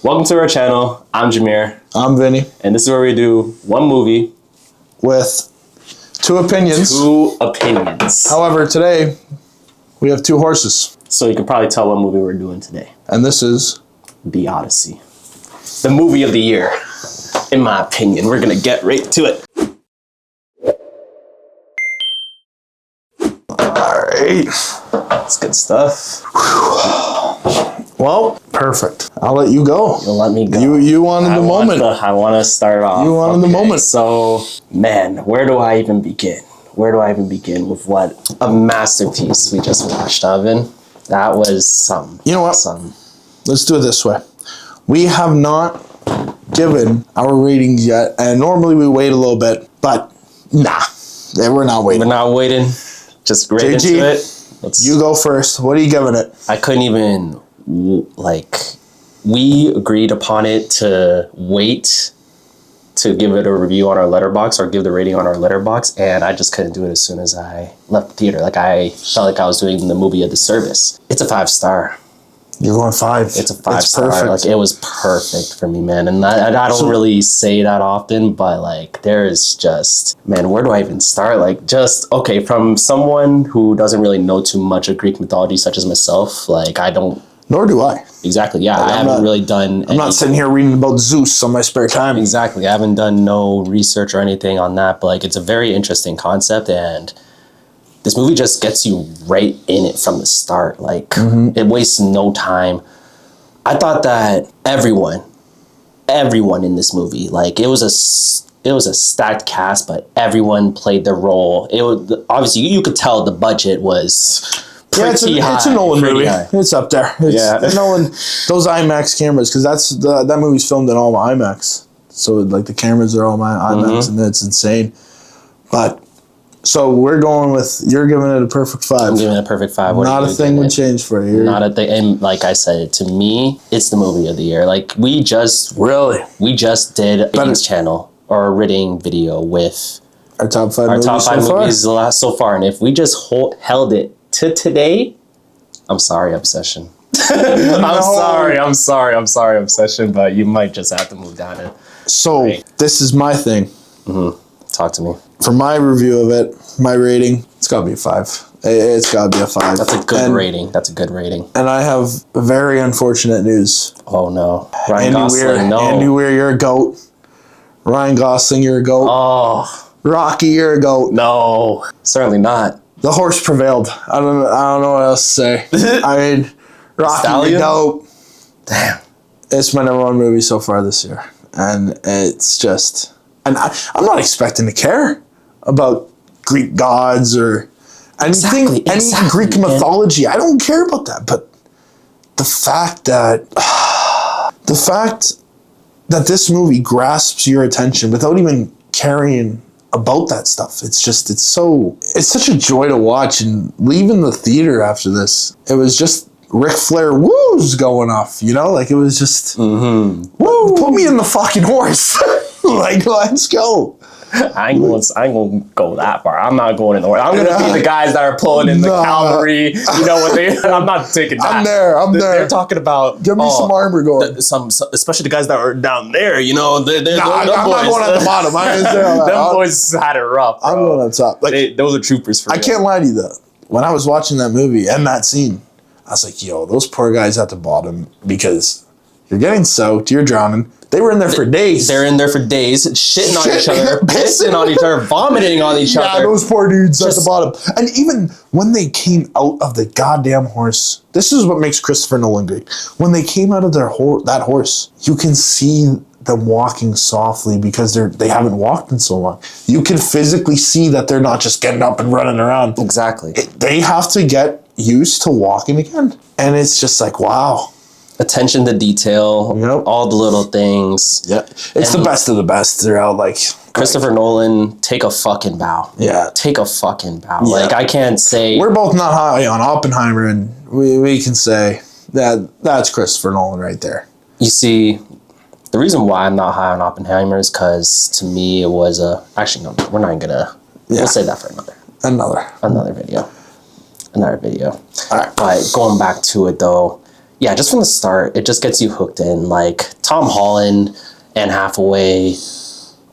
Welcome to our channel. I'm Jameer. I'm Vinny. And this is where we do one movie with two opinions. However, today we have two horses. So you can probably tell what movie we're doing today. And this is The Odyssey. The movie of the year, in my opinion. We're going to get right to it. Alright. That's good stuff. Well, perfect. I'll let you go. You'll let me go. You wanted the moment. I want to start off. You wanted the moment. So, man, where do I even begin? With what a masterpiece we just watched, Evan? That was some. You know what? Let's do it this way. We have not given our ratings yet, and normally we wait a little bit, but nah, we're not waiting. We're not waiting. Just right into it. You go first. What are you giving it? I couldn't even, we agreed upon it to wait to give it a review on our letterbox or give the rating on our letterbox, and I just couldn't do it as soon as I left the theater. I felt like I was doing the movie a disservice. It's a 5-star. You're going 5. It's a 5-star. Perfect. It was perfect for me, man. And I don't really say that often, but there is just, man, where do I even start? Okay, from someone who doesn't really know too much of Greek mythology, such as myself, I don't. Nor do I. Exactly, yeah. I haven't really done. I'm not sitting here reading about Zeus on my spare time. Exactly. I haven't done no research or anything on that, but it's a very interesting concept, and this movie just gets you right in it from the start. It wastes no time. I thought that everyone in this movie, it was a stacked cast, but everyone played their role. It was obviously you could tell the budget was pretty high. It's a Nolan movie. High. It's up there. Nolan, those IMAX cameras, because that movie's filmed in all IMAX. So the cameras are all IMAX, and it's insane. But so we're going with, you're giving it a perfect 5. I'm giving it a perfect 5. Not a thing would change for you. Not a thing. And like I said, to me, it's the movie of the year. We just did a Games channel or a rating video with our top 5 movies so far. And if we just held it to today, I'm sorry, Obsession. I'm sorry, Obsession, but you might just have to move down it. So this is my thing. Mm-hmm. Talk to me. For my review of it, my rating, it's got to be a 5. It's got to be a 5. That's a good rating. That's a good rating. And I have very unfortunate news. Oh, no. Ryan Gosling, no. Andy Weir, you're a GOAT. Ryan Gosling, you're a GOAT. Oh. Rocky, you're a GOAT. No, certainly not. The horse prevailed. I don't know what else to say. I mean, Rocky, you're GOAT. Damn. It's my number 1 movie so far this year. And it's just... And I'm not expecting to care about Greek gods or anything, any Greek mythology. I don't care about that. But the fact that this movie grasps your attention without even caring about that stuff, it's such a joy to watch. And leaving the theater after this, it was just Ric Flair woos going off. It was just woo. Put me in the fucking horse. Let's go. I ain't gonna go that far. I'm not going in the horse. I'm gonna be the guys that are pulling in the cavalry. I'm not taking that. I'm there. They're talking about give me some armor going. Especially the guys that are down there. I'm not going at the bottom. Them boys had it rough. Bro. I'm going up top. Those are troopers for me. I can't lie to you though. When I was watching that movie and that scene, I was like, yo, those poor guys at the bottom, because you're getting soaked, you're drowning. They were in there for days. They're in there for days, shitting on each other, pissing on each other, vomiting on each other. Yeah, those poor dudes at the bottom. And even when they came out of the goddamn horse, this is what makes Christopher Nolan great. When they came out of that horse, you can see them walking softly because they haven't walked in so long. You can physically see that they're not just getting up and running around. Exactly. They have to get used to walking again. And it's just wow. Attention to detail, all the little things. Yeah, it's the best of the best. They're out Christopher Nolan, take a fucking bow. Yeah. Take a fucking bow. Yeah. I can't say... We're both not high on Oppenheimer, and we can say that's Christopher Nolan right there. You see, the reason why I'm not high on Oppenheimer is because to me it was a... Actually, no, we're not going to... We'll save that for another video. All right. But going back to it, though, yeah, just from the start, it just gets you hooked in. Like Tom Holland, Anne Hathaway,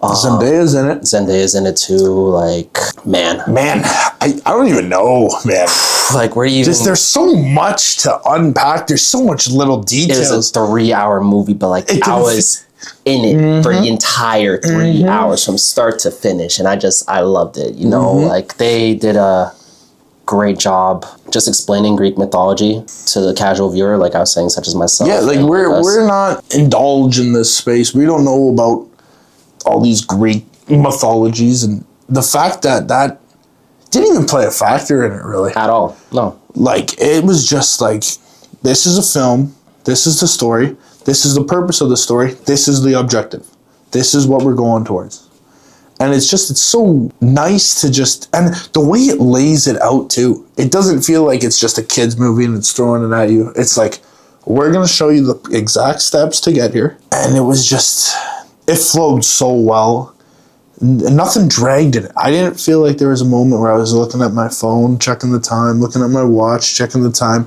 Zendaya's in it. Zendaya's in it too. Like, man, I don't even know, man. like, where you even... There's so much to unpack. There's so much little details. It was a 3-hour movie, but like I was in it for the entire 3 hours from start to finish, and I loved it. You know, like they did a great job just explaining Greek mythology to the casual viewer, like I was saying, such as myself. Yeah, like we're not indulged in this space. We don't know about all these Greek mythologies, and the fact that didn't even play a factor in it really at all. No, like it was just like, this is a film, this is the story, this is the purpose of the story, this is the objective, this is what we're going towards. And it's so nice to just, and the way it lays it out too, it doesn't feel like it's just a kid's movie and it's throwing it at you. It's like, we're going to show you the exact steps to get here. And it was just, it flowed so well. Nothing dragged in it. I didn't feel like there was a moment where I was looking at my phone, checking the time, looking at my watch, checking the time.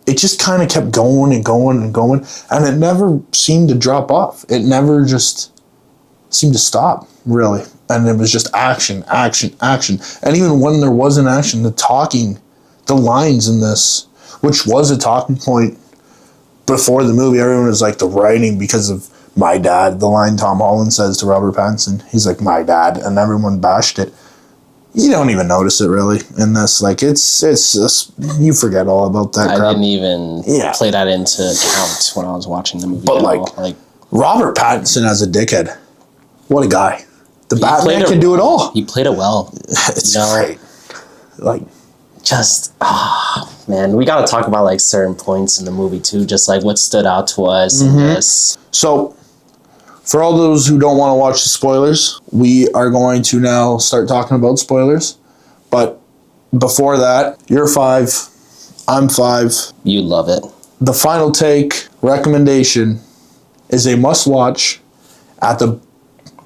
It just kind of kept going and going and going. And it never seemed to drop off. It never just seemed to stop, really. And it was just action, action, action. And even when there wasn't action, the lines in this, which was a talking point before the movie, everyone was like, the writing, because of my dad, the line Tom Holland says to Robert Pattinson, he's like, my dad, and everyone bashed it. You don't even notice it really in this. Like, it's just, you forget all about that crap. I didn't even play that into account when I was watching the movie. But like Robert Pattinson as a dickhead, what a guy. The Batman can do it all. He played it well. It's great. Like, just, man, we got to talk about like certain points in the movie too, just like what stood out to us in this. So, for all those who don't want to watch the spoilers, we are going to now start talking about spoilers. But before that, you're 5, I'm 5. You love it. The final take recommendation is a must-watch at the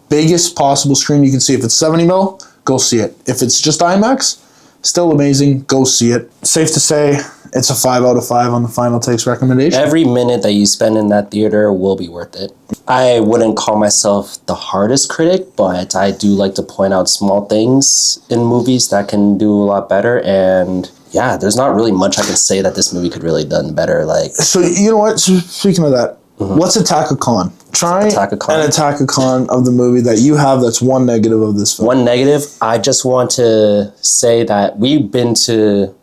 biggest possible screen you can see. If it's 70 mil, go see it. If it's just IMAX, still amazing, go see it. Safe to say, it's a 5 out of 5 on the final takes recommendation. Every minute that you spend in that theater will be worth it. I wouldn't call myself the hardest critic, but I do like to point out small things in movies that can do a lot better. And yeah, there's not really much I can say that this movie could really done better. Like, so you know what? So speaking of that, let's attack a con. Try and attack a con of the movie that you have that's one negative of this film. One negative, I just want to say that we've been to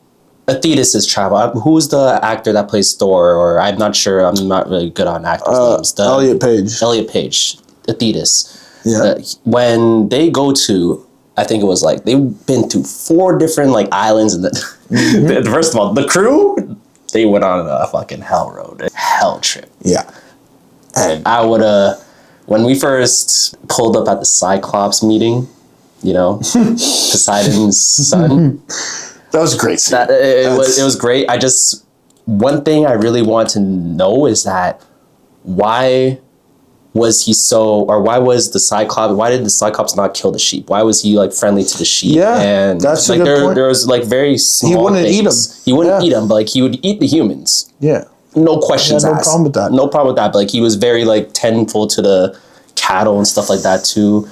Thetis' travel. Who's the actor that plays Thor? Or I'm not sure. I'm not really good on actors' names. Elliot Page. Elliot Page. Thetis. Yeah. When they go to, I think it was like, they've been to 4 different like islands. And first of all, the crew, they went on a fucking hell road. A hell trip. Yeah. And I would when we first pulled up at the Cyclops meeting, you know, Poseidon's son. That was a great scene. It was great. One thing I really want to know is that why did the Cyclops not kill the sheep? Why was he like friendly to the sheep? Yeah, and that's like a good point. There was like very small He wouldn't eat them. He wouldn't eat them, but like he would eat the humans. Yeah. No questions asked. No problem with that. No problem with that. But like he was very like tendful to the cattle and stuff like that too.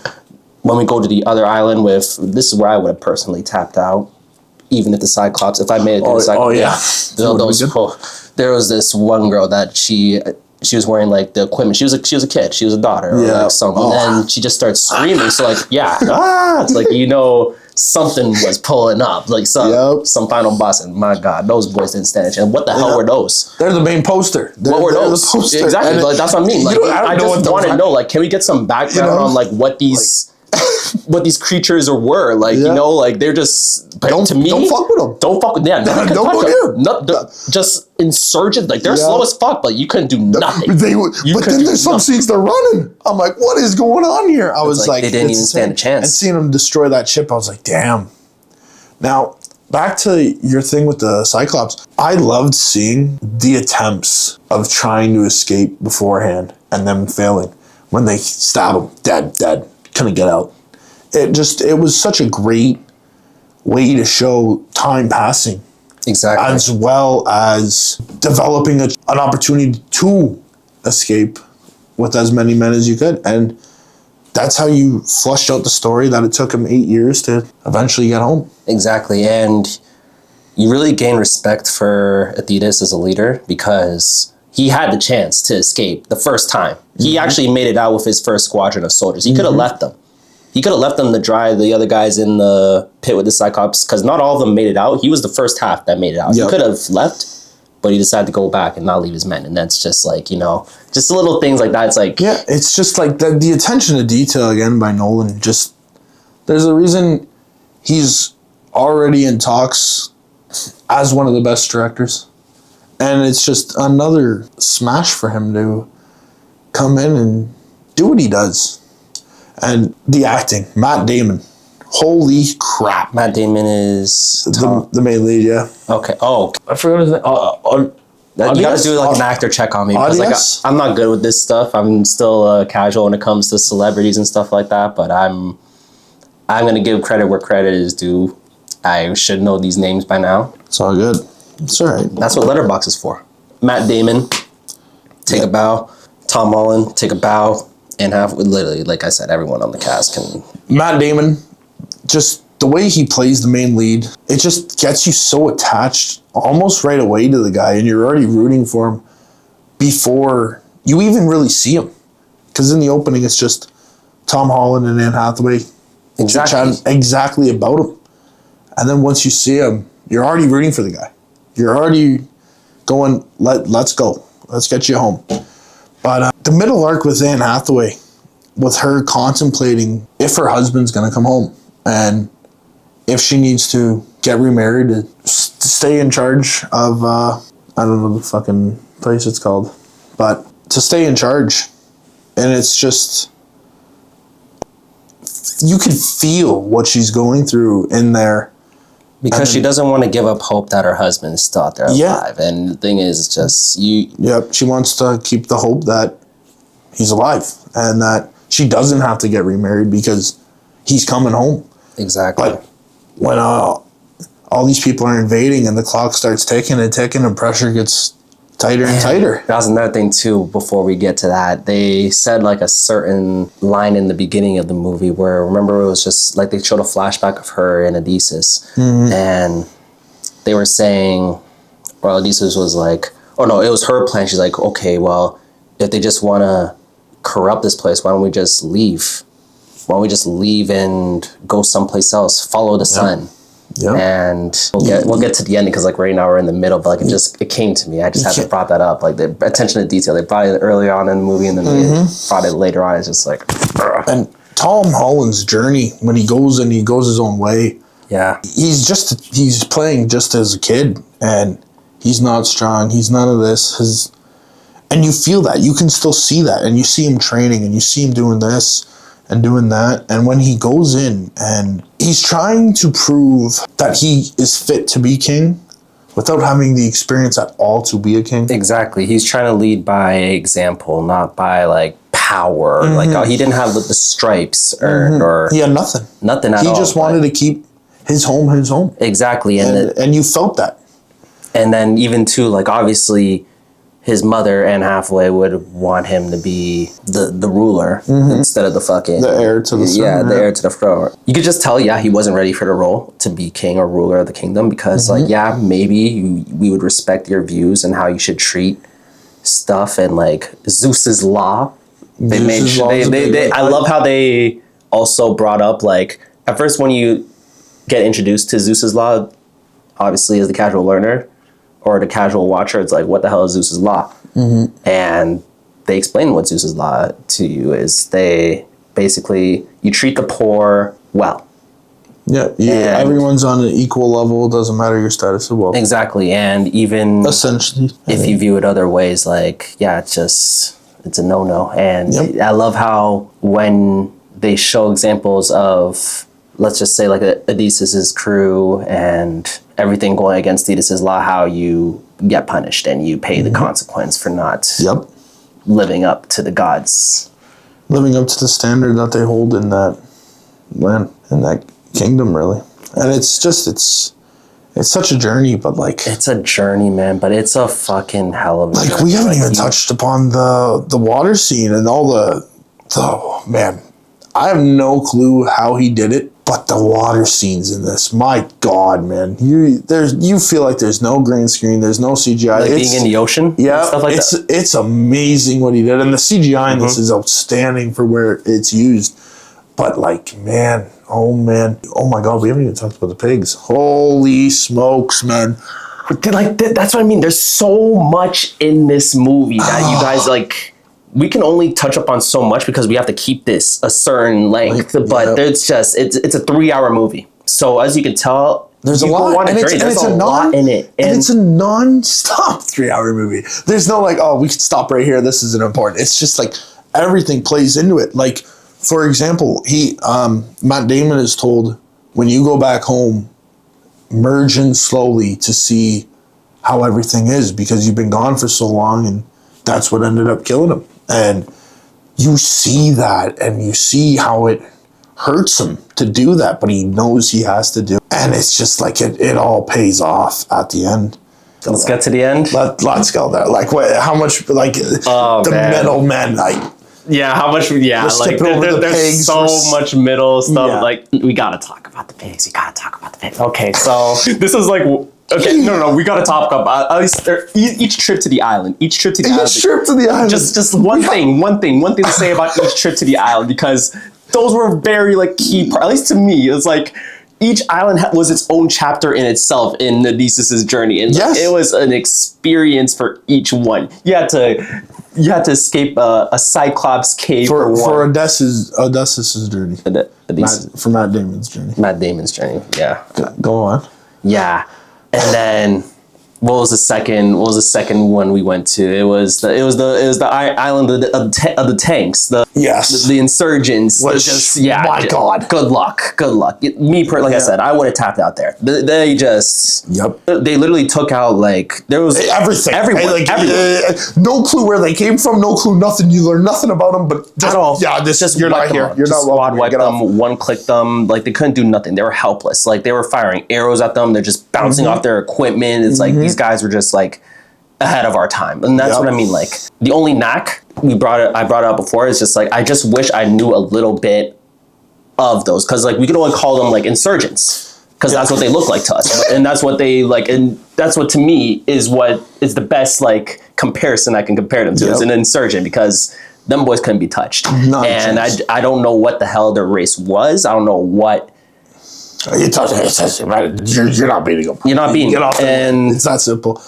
When we go to the other island this is where I would have personally tapped out. Even if the Cyclops, if I made it to the Cyclops. There was this one girl that she was wearing like the equipment. She was a kid. She was a daughter or like something. And then she just starts screaming. So like, it's like, you know, something was pulling up, like some final boss. And my God, those boys didn't stand a chance. What the hell were those? They're the main poster. What were those? Exactly. Like, that's what I mean. Like, I just want to know. Like, can we get some background on like what these what these creatures were? Like, you know, like they're just. Don't fuck with them. Don't fuck with them. Don't fuck with them. Just insurgents. Like they're slow as fuck, but you couldn't do nothing. But then there's some scenes they're running. I'm like, what is going on here? I was like, they didn't even stand a chance. And seeing them destroy that ship, I was like, damn. Now, back to your thing with the Cyclops. I loved seeing the attempts of trying to escape beforehand and them failing. When they stab him, dead, couldn't get out. It was such a great way to show time passing. Exactly. As well as developing an opportunity to escape with as many men as you could. And that's how you flushed out the story that it took him 8 years to eventually get home. Exactly. And you really gain respect for Adidas as a leader because he had the chance to escape the first time. He actually made it out with his first squadron of soldiers. He could have left them. He could have left them to dry the other guys in the pit with the Cyclops because not all of them made it out. He was the first half that made it out. Yep. He could have left, but he decided to go back and not leave his men. And that's just like, you know, just little things like that. It's like... Yeah, it's just like the attention to detail again by Nolan. Just, there's a reason he's already in talks as one of the best directors. And it's just another smash for him to come in and do what he does. And the acting, Matt Damon. Holy crap. Matt Damon is... The main lead, yeah. Okay. Oh. I forgot his name. You got to do like an actor check on me. Because like, I'm not good with this stuff. I'm still casual when it comes to celebrities and stuff like that. But I'm going to give credit where credit is due. I should know these names by now. It's all good. It's all right. That's what Letterboxd is for. Matt Damon, take a bow. Tom Holland, take a bow. And literally, like I said, everyone on the cast can... Matt Damon, just the way he plays the main lead, it just gets you so attached almost right away to the guy, and you're already rooting for him before you even really see him. Because in the opening, it's just Tom Holland and Anne Hathaway chatting exactly about him. And then once you see him, you're already rooting for the guy. You're already going, let's go. Let's get you home. But the middle arc with Anne Hathaway, with her contemplating if her husband's going to come home and if she needs to get remarried to stay in charge of, I don't know the fucking place it's called, but to stay in charge. And it's just, you could feel what she's going through in there. Because she doesn't want to give up hope that her husband is still out there alive. And the thing is, just you... Yep, she wants to keep the hope that he's alive and that she doesn't have to get remarried because he's coming home. Exactly. But when all these people are invading and the clock starts ticking and pressure gets tighter and tighter. That was another thing, too, before we get to that. They said, like, a certain line in the beginning of the movie where, remember, it was just, like, they showed a flashback of her in Odysseus. Mm-hmm. And they were saying, well, Odysseus was like, oh, no, it was her plan. She's like, okay, well, if they just want to corrupt this place, why don't we just leave? Why don't we just leave and go someplace else, follow the sun? Yep. And we'll get to the ending because like right now we're in the middle, but like it came to me. I just haven't brought that up. Like the attention to detail. They brought it earlier on in the movie and then they brought it later on. It's just like ugh. And Tom Holland's journey when he goes his own way. Yeah. He's playing just as a kid and he's not strong. He's none of this. And you feel that. You can still see that. And you see him training and you see him doing this and doing that. And when he goes in and he's trying to prove that he is fit to be king without having the experience at all to be a king. Exactly. He's trying to lead by example, not by like power. Mm-hmm. Like he didn't have the stripes earned or... He had nothing. Nothing at all. He just wanted to keep his home. Exactly. And you felt that. And then even too, like obviously... his mother, Anne Hathaway, would want him to be the ruler instead of the fucking... The heir to the throne. Yeah, the heir to the throne. You could just tell, he wasn't ready for the role to be king or ruler of the kingdom because, maybe we would respect your views and how you should treat stuff and, like, Zeus's law. I love how they also brought up, like, at first when you get introduced to Zeus's law, obviously as the casual learner, or the casual watcher, it's like, what the hell is Zeus's law? Mm-hmm. And they explain what Zeus's law to you is. They basically, you treat the poor well. Yeah, everyone's on an equal level. It doesn't matter your status of wealth. Exactly, and even... essentially. If you view it other ways, like, it's a no-no. And I love how when they show examples of, let's just say, like, Odysseus' crew and... everything going against Thetis' law, how you get punished and you pay the consequence for not living up to the gods. Living up to the standard that they hold in that land, in that kingdom, really. And it's It's such a journey, but like it's a journey, man. But it's a fucking hell of a like journey. we haven't even touched upon the water scene and all the man. I have no clue how he did it, but the water scenes in this, my God, man, you feel like there's no green screen, there's no CGI. Like being in the ocean, yeah, stuff like that. It's amazing what he did, and the CGI in this is outstanding for where it's used. But like, man, oh my God, we haven't even talked about the pigs. Holy smokes, man! Like that's what I mean. There's so much in this movie that you guys like. We can only touch upon so much because we have to keep this a certain length. But it's a 3-hour movie. So as you can tell, there's a lot, and it's a lot in it, and it's a non-stop 3-hour movie. There's no like, oh, we can stop right here. This isn't important. It's just like everything plays into it. Like, for example, Matt Damon is told, when you go back home, merge in slowly to see how everything is because you've been gone for so long, and that's what ended up killing him. And you see that, and you see how it hurts him to do that, but he knows he has to do it. And it's just like it all pays off at the end. Let's get to the end. Let's go there. Like, how much, like, the middle men, like, yeah, how much, yeah, like, there's so much middle stuff. Yeah. Like, we gotta talk about the pigs. Okay, so this is like, okay, no, we gotta talk about at least each trip to the island. Each trip to the island. Just one thing to say about each trip to the island, because those were very like key. At least to me, it's like each island was its own chapter in itself in Odysseus's journey, and it was an experience for each one. You had to escape a Cyclops cave for Odysseus's journey. For Matt Damon's journey. Yeah. Go on. Yeah. And then what was the second one we went to? It was the island of the tanks. The insurgents. My God. Good luck. I said, I would have tapped out there. They just they literally took out like there was everything. Everyone. No clue where they came from. No clue. Nothing. You learn nothing about them. But just, at all. Yeah, you're not here. You're not welcome. Squad wiped them. One clicked them. Like they couldn't do nothing. They were helpless. Like they were firing arrows at them. They're just bouncing off their equipment. It's like these guys were just like ahead of our time, and that's what I mean. Like the only knack I brought it up before is just like I just wish I knew a little bit of those, because like we could only call them like insurgents because that's what they look like to us, and that's what they like, and that's what to me is what is the best like comparison I can compare them to is an insurgent, because them boys couldn't be touched. And I don't know what the hell their race was. I don't know what. You're not beating them. You're not beating them. And it's that simple.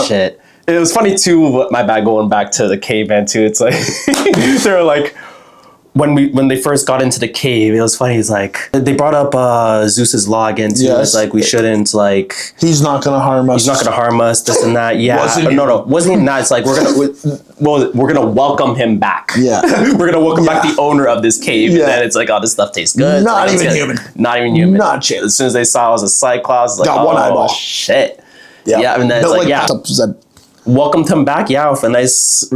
Shit. It was funny too, my bad, going back to the caveman too. It's like, they were like, when they first got into the cave, it was funny. It's like, they brought up Zeus's law again too. It's like, we shouldn't like... He's not going to harm us. He's not going to harm us, this and that. Yeah. Wasn't even that. It's like, we're going to welcome him back. Yeah. We're going to welcome back the owner of this cave. Yeah. And then it's like, oh, this stuff tastes good. Not even human. Not a chance. As soon as they saw I was a Cyclops, like, got one eyeball. Shit. Yeah. And then it's like, welcomed him back, with a nice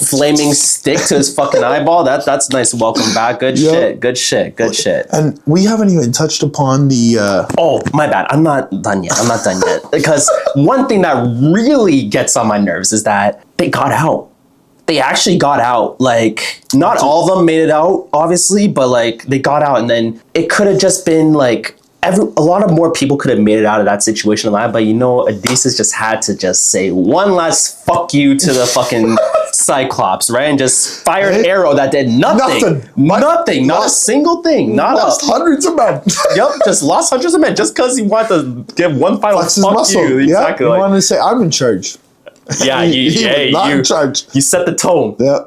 flaming stick to his fucking eyeball. That's nice. Welcome back. Good shit. And we haven't even touched upon the. Oh, my bad. I'm not done yet. Because one thing that really gets on my nerves is that they got out. They actually got out. Like, not all of them made it out, obviously, but like they got out, and then it could have just been like. A lot of more people could have made it out of that situation alive, but Odysseus just had to just say one last fuck you to the fucking Cyclops, right? And just fire an arrow that did nothing. Not a single thing. Lost hundreds of men. Just lost hundreds of men just because he wanted to give one final fuck you. Exactly. He wanted to say, I'm in charge. Yeah, you set the tone. Yeah.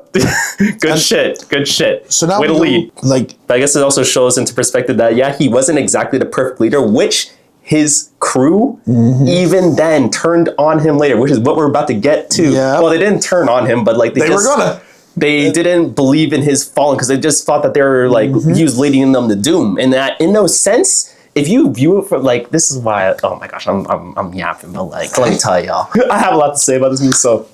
Good shit. So now way to lead. Like, but I guess it also shows into perspective that he wasn't exactly the perfect leader, which his crew even then turned on him later, which is what we're about to get to. Yeah. Well, they didn't turn on him, but like they didn't believe in his falling because they just thought that they were like he was leading them to doom, and that in no sense. If you view it from like, this is why, oh my gosh, I'm yapping, but like, let me tell y'all, I have a lot to say about this movie. So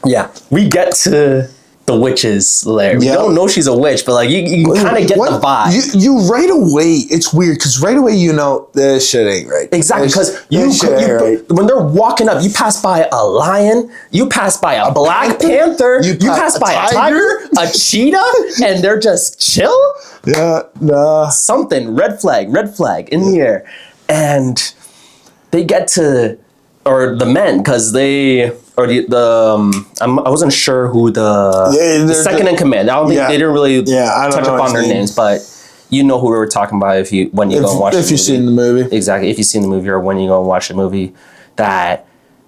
yeah, we get to the witch's lair. We Yeah. don't know she's a witch, but like you kind of get the vibe. You right away, it's weird because right away you know this shit ain't right. Exactly, because right. when they're walking up, you pass by a lion, you pass by a Black Panther, you pass by a tiger, a cheetah, and they're just chill. Yeah, nah. Something red flag in the air, and they get to, or the men, because they. Or I wasn't sure who the second in command. I don't think they didn't really touch upon their names, but you know who we were talking about when you go and watch the movie. If you've seen the movie. Exactly. If you've seen the movie or when you go and watch the movie, that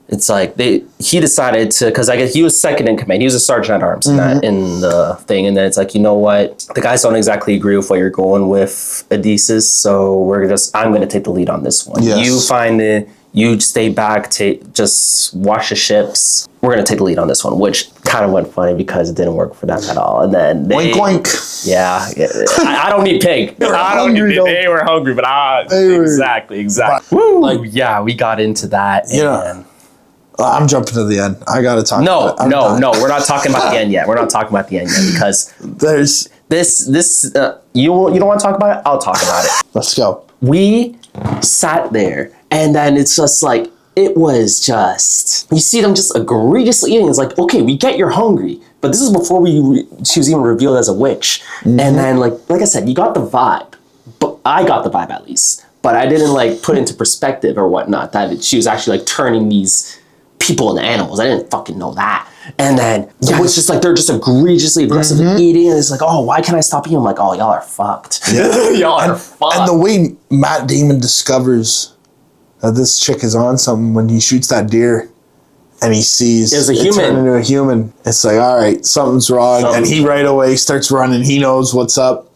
it's like he decided to, because I guess he was second in command. He was a sergeant at arms in the thing. And then it's like, you know what? The guys don't exactly agree with what you're going with, Odysseus. So I'm going to take the lead on this one. Yes. You find it. You stay back, just watch the ships. We're going to take the lead on this one, which kind of went funny because it didn't work for them at all. And then Oink, oink. Yeah. I don't need pig. They were hungry, but exactly. Woo. Like, yeah, we got into that. Yeah. I'm jumping to the end. I got to talk about it. No. We're not talking about the end yet. We're not talking about the end yet because there's this. You don't want to talk about it? I'll talk about it. Let's go. We sat there. And then it's just like, it was just, you see them just egregiously eating. It's like, okay, we get you're hungry. But this is before she was even revealed as a witch. Mm-hmm. And then like I said, you got the vibe. But I got the vibe at least. But I didn't like put into perspective or whatnot that she was actually like turning these people into animals. I didn't fucking know that. And then it was just like, they're just egregiously aggressive eating. And it's like, oh, why can't I stop eating? I'm like, oh, y'all are fucked. Yeah. Y'all are fucked. And the way Matt Damon discovers that this chick is on something when he shoots that deer and he sees it turn into a human. It's like, all right, something's wrong. And he right away starts running. He knows what's up.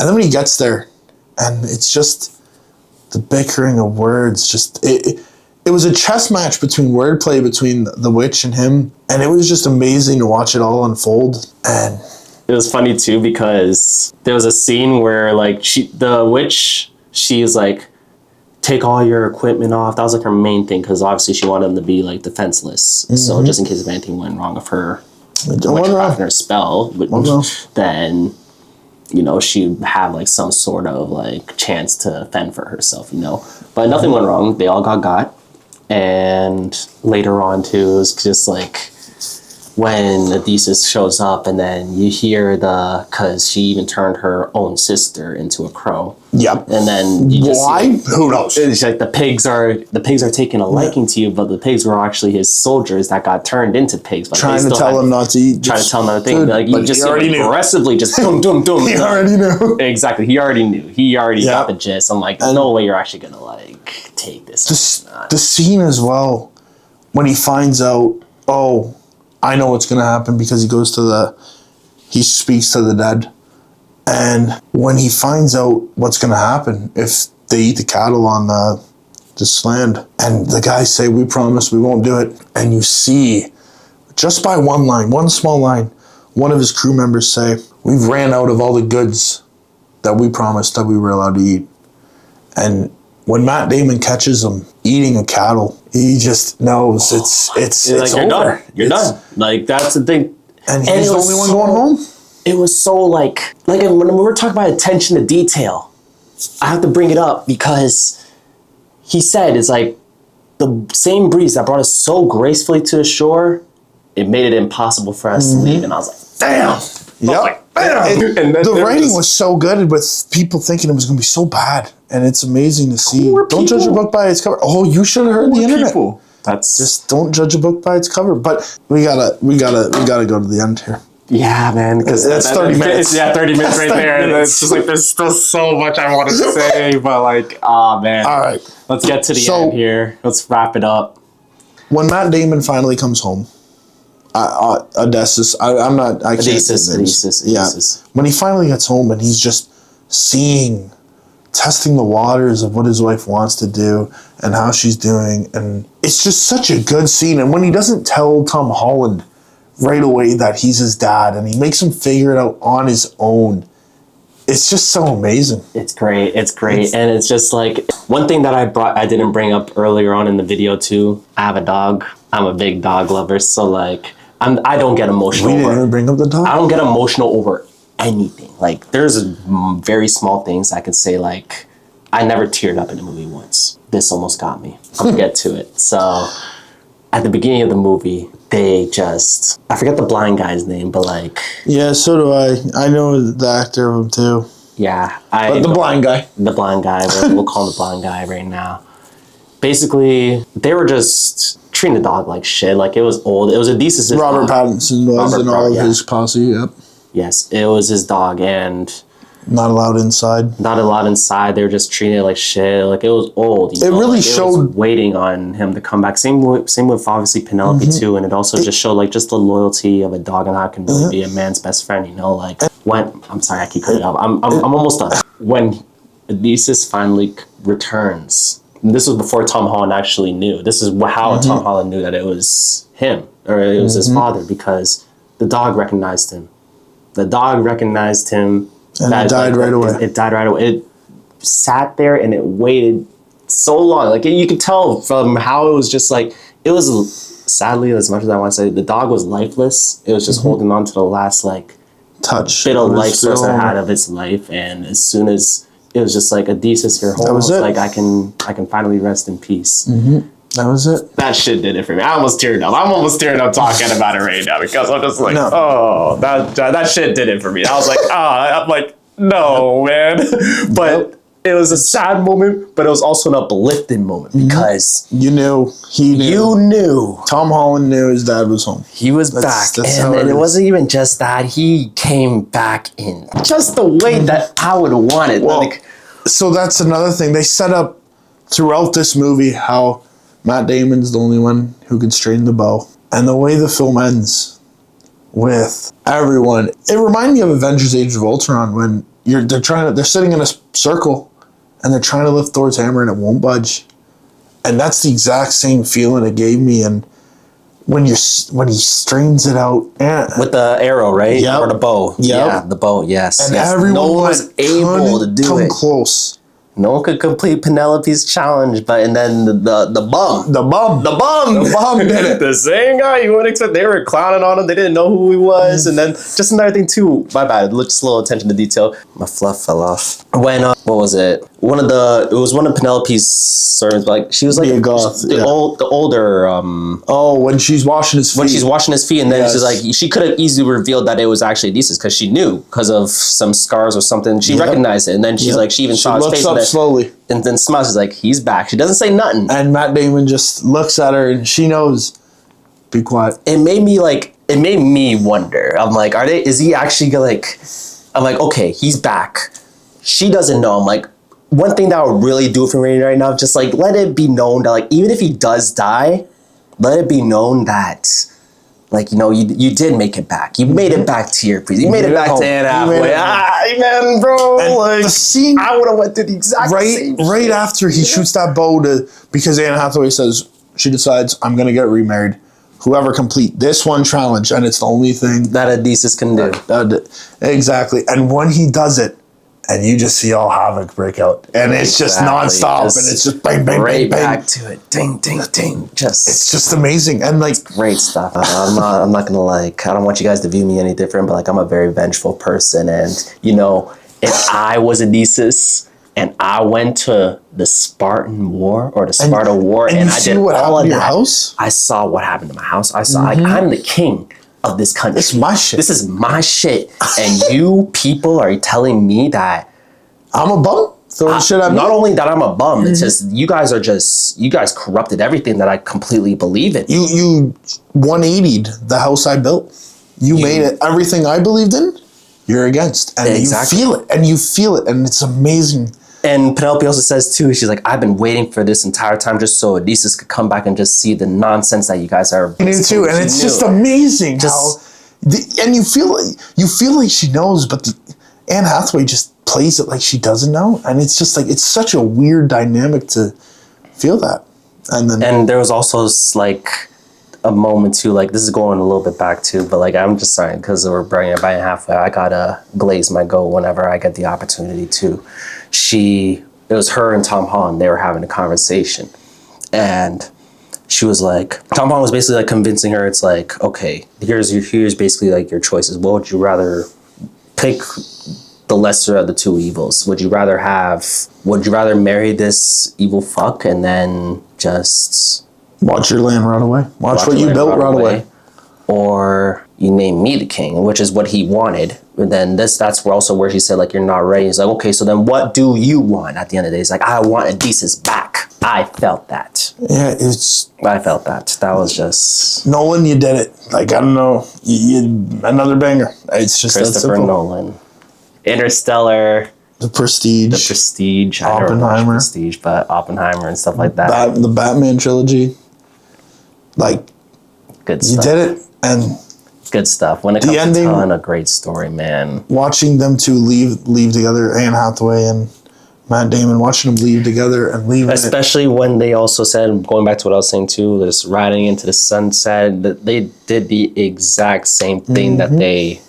And then when he gets there, and it's just the bickering of words. Just it was a chess match between wordplay between the witch and him. And it was just amazing to watch it all unfold. And it was funny too because there was a scene where like the witch, she's like, take all your equipment off. That was like her main thing because obviously she wanted them to be like defenseless. Mm-hmm. So just in case if anything went wrong with her witchcraft and her spell, then she'd have like some sort of like chance to fend for herself. But nothing went wrong. They all got, and later on too, it was just like when Odysseus shows up, and then you hear because she even turned her own sister into a crow. Yep. And then you just why? Who knows? It's like the pigs are taking a liking to you, but the pigs were actually his soldiers that got turned into pigs. But trying to tell him not to eat. Trying to tell him another thing. Like you just aggressively just dum. He already knew. Exactly. He already knew. He already got the gist. I'm like, no way you're actually gonna like take this. The scene as well when he finds out, oh, I know what's going to happen because he speaks to the dead. And when he finds out what's going to happen if they eat the cattle on this land, and the guys say, we promise we won't do it. And you see, just by one small line, one of his crew members say, we've ran out of all the goods that we promised that we were allowed to eat. And when Matt Damon catches him eating a cattle, he just knows it's like, over. You're done. Like that's the thing. And he's the only one going home. It was so like when we were talking about attention to detail, I have to bring it up because he said it's like the same breeze that brought us so gracefully to the shore, it made it impossible for us to leave. And I was like, damn. Yep. The writing was so good with people thinking it was going to be so bad, and it's amazing to see. Don't judge a book by its cover. Oh, you should have heard the internet. That's just don't judge a book by its cover. But we gotta go to the end here. Yeah, man, because that's 30 minutes. Yeah, 30 minutes right there. It's just like there's still so much I want to say, but like, oh man. All right, let's get to the end here. Let's wrap it up. When Matt Damon finally comes home. Odysseus. I'm not. I can't. Odysseus. Yeah. When he finally gets home and he's just testing the waters of what his wife wants to do and how she's doing, and it's just such a good scene. And when he doesn't tell Tom Holland right away that he's his dad, and he makes him figure it out on his own, it's just so amazing. It's great. And it's just like one thing that I didn't bring up earlier on in the video too. I have a dog. I'm a big dog lover, so like I don't get emotional. We didn't even bring up the dog. I don't get emotional over anything. Like, there's very small things I could say, like, I never teared up in a movie once. This almost got me. I'll get to it. So, at the beginning of the movie, they just, I forget the blind guy's name, but like... Yeah, so do I. I know the actor of him too. Yeah. But the blind guy. The blind guy. We'll call him the blind guy right now. Basically, they were just treating the dog like shit. Like, it was old. It was Odysseus' Robert dog. Pattinson was in all of his posse, yep. Yes, it was his dog, and... Not allowed inside. Not allowed inside. They were just treating it like shit. Like, it was old. It really like, showed... It was waiting on him to come back. Same with obviously Penelope, too. And it also just showed, like, just the loyalty of a dog and how it can really be a man's best friend, you know? Like, when... I'm sorry, I keep cutting it off. I'm almost done. When Odysseus finally returns... This was before Tom Holland actually knew. This is how Tom Holland knew that it was him, or it was his father, because the dog recognized him. The dog recognized him. And it died right away. It died right away. It sat there and it waited so long. Like, you could tell from how it was just like, it was, sadly, as much as I want to say, the dog was lifeless. It was just holding on to the last, like, touch. Bit of life source it had of its life. And as soon as it was just like, Odysseus, you're home. That was it. Like, I can finally rest in peace. That was it. That shit did it for me. I almost teared up. I'm almost tearing up talking about it right now because I'm just like, oh, that shit did it for me. I was like, I'm like, no, man. But it was a sad moment, but it was also an uplifting moment because you knew. You knew. Tom Holland knew his dad was home. He was back. And it wasn't even just that. He came back in just the way that I would want it. Well, so that's another thing. They set up throughout this movie how Matt Damon's the only one who can straighten the bow. And the way the film ends with everyone, it reminded me of Avengers Age of Ultron when they're sitting in a circle and they're trying to lift Thor's hammer and it won't budge. And that's the exact same feeling it gave me. And when he strains it out with the arrow, right? Yep. Or the bow. Yep. Yeah, the bow, yes. And yes. everyone no one was able to do it. Close. No one could complete Penelope's challenge, and then the bum did it. The same guy you wouldn't expect. They were clowning on him. They didn't know who he was. And then just another thing too. My bad. Just a little attention to detail. My fluff fell off. When what was it? It was one of Penelope's servants. Like, she was like the older. When she's washing his feet. When she's washing his feet, and then she's like, she could have easily revealed that it was actually Odysseus because she knew because of some scars or something. She recognized it, and then she's like, she even saw his face. Slowly. And then smiles. She's like, he's back. She doesn't say nothing. And Matt Damon just looks at her and she knows. Be quiet. It made me wonder. I'm like, is he actually like, I'm like, okay, he's back. She doesn't know. I'm like, one thing that would really do it for me right now, just like, let it be known that, like, even if he does die, let it be known that, like, you know, you did make it back. You made it back to your priest. You made it back to Anne Hathaway. Man, bro. And like, the scene, I would have went through the exact same shit. Right after he shoots that bow because Anne Hathaway says, she decides, I'm going to get remarried. Whoever complete this one challenge, and it's the only thing that Odysseus can do. Exactly. And when he does it, and you just see all havoc break out. And it's just nonstop. And it's just bang, bang, bang, bang. Back to it. Ding, ding, ding. It's just amazing. And like, great stuff. I'm not gonna, like, I don't want you guys to view me any different, but like, I'm a very vengeful person. And, you know, if I was Odysseus and I went to the Spartan War or the Sparta War and I did all of that, house? I saw what happened to my house. I saw, like, I'm the king of this country. It's my shit. This is my shit. And you people are telling me that I'm a bum? Not only that I'm a bum, it's just you guys corrupted everything that I completely believe in. You 180'd the house I built. You made it everything I believed in, you're against. And you feel it, and it's amazing. And Penelope also says too, she's like, I've been waiting for this entire time just so Odysseus could come back and just see the nonsense that you guys are. Me too, and it's just amazing and you feel like she knows, but Anne Hathaway just plays it like she doesn't know, and it's just like, it's such a weird dynamic to feel that. And there was also like a moment too, like, this is going a little bit back too, but like, I'm just sorry because we're bringing it by halfway. I gotta glaze my goat whenever I get the opportunity to. It was her and Tom Holland. They were having a conversation, and she was like, Tom Holland was basically like convincing her. It's like, okay, here's basically like your choices. What would you rather pick? The lesser of the two evils. Would you rather marry this evil fuck and then just watch your land run away? Watch what you built run away. Or you name me the king, which is what he wanted. And then that's where she said, like, you're not ready. He's like, okay, so then what do you want at the end of the day? He's like, I want Odysseus back. I felt that. Yeah, I felt that. That was just... Nolan, you did it. Like, I don't know. You another banger. It's just Christopher Nolan. Interstellar. The Prestige. Oppenheimer. Prestige, but Oppenheimer and stuff like that. The Batman trilogy. Like, good stuff. You did it, and good stuff. When it comes to telling a great story, man. Watching them two leave together, Anne Hathaway and Matt Damon, watching them leave together and leave. Especially when they also said, going back to what I was saying too, just riding into the sunset, that they did the exact same thing that they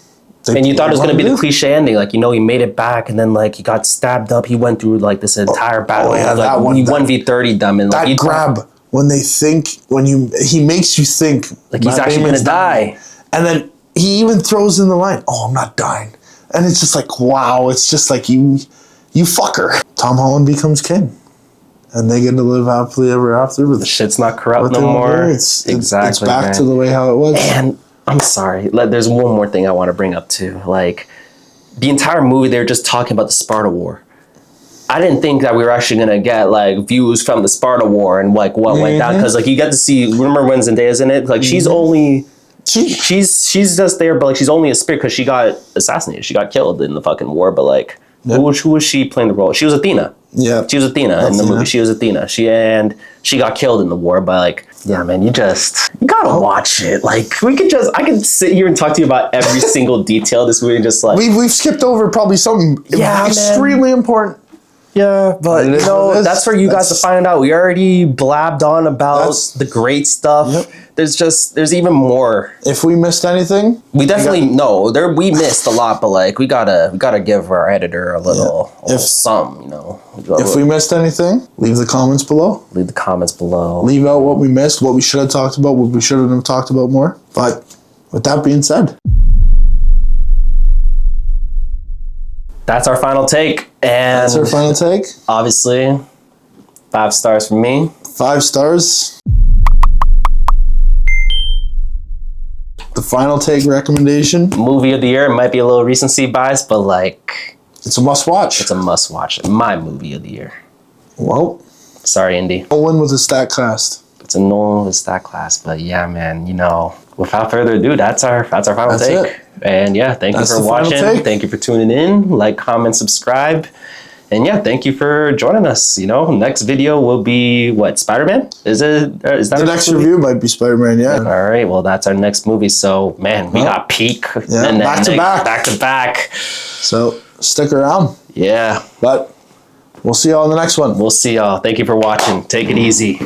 and you thought it was going to be the cliche ending, like, you know, he made it back, and then like he got stabbed up. He went through like this entire battle. Oh, yeah, like, he 1v30 them, and that like, grab when they think he makes you think like he's actually going to die, and then he even throws in the line, "Oh, I'm not dying," and it's just like, wow, it's just like you fucker. Tom Holland becomes king, and they get to live happily ever after. But the shit's not corrupt no more. It's back to the way how it was. And I'm sorry. There's one more thing I want to bring up too. Like, the entire movie, they're just talking about the Sparta War. I didn't think that we were actually gonna get like views from the Sparta War and like what went down, because like you get to see. Remember when Zendaya's in it? Like she's just there, but like she's only a spirit because she got assassinated. She got killed in the fucking war. But like, who was she playing the role? She was Athena. Yeah, she was Athena in the movie. She was Athena. She got killed in the war. But like, yeah, man, you gotta watch it. Like, I could sit here and talk to you about every single detail of this movie and just like we've skipped over probably something extremely important. Yeah, but you know, that's for you guys to find out. We already blabbed on about the great stuff. Yep. There's even more. If we missed anything, we definitely we missed a lot, but like we gotta give our editor a little some, you know. If we missed anything, leave the comments below. Leave out what we missed, what we should have talked about, what we should have talked about more. But with that being said, that's our final take. And that's our final take. Obviously, 5 stars from me. 5 stars. The final take recommendation. Movie of the year. It might be a little recency bias, but like, it's a must watch. It's a must watch. My movie of the year. Well, sorry, Indy. Nolan with a stat class. It's a Nolan with a stat class, but yeah, man, you know, without further ado, that's our final take. It. And yeah, thank you for watching. Thank you for tuning in. Like, comment, subscribe. And yeah, thank you for joining us. You know, next video will be what? Spider-Man? Is that the next review? Might be Spider-Man. Yeah. All right. Well, that's our next movie. So man, we got peak. Yeah. And back to back. So stick around. Yeah. But we'll see y'all in the next one. We'll see y'all. Thank you for watching. Take it easy.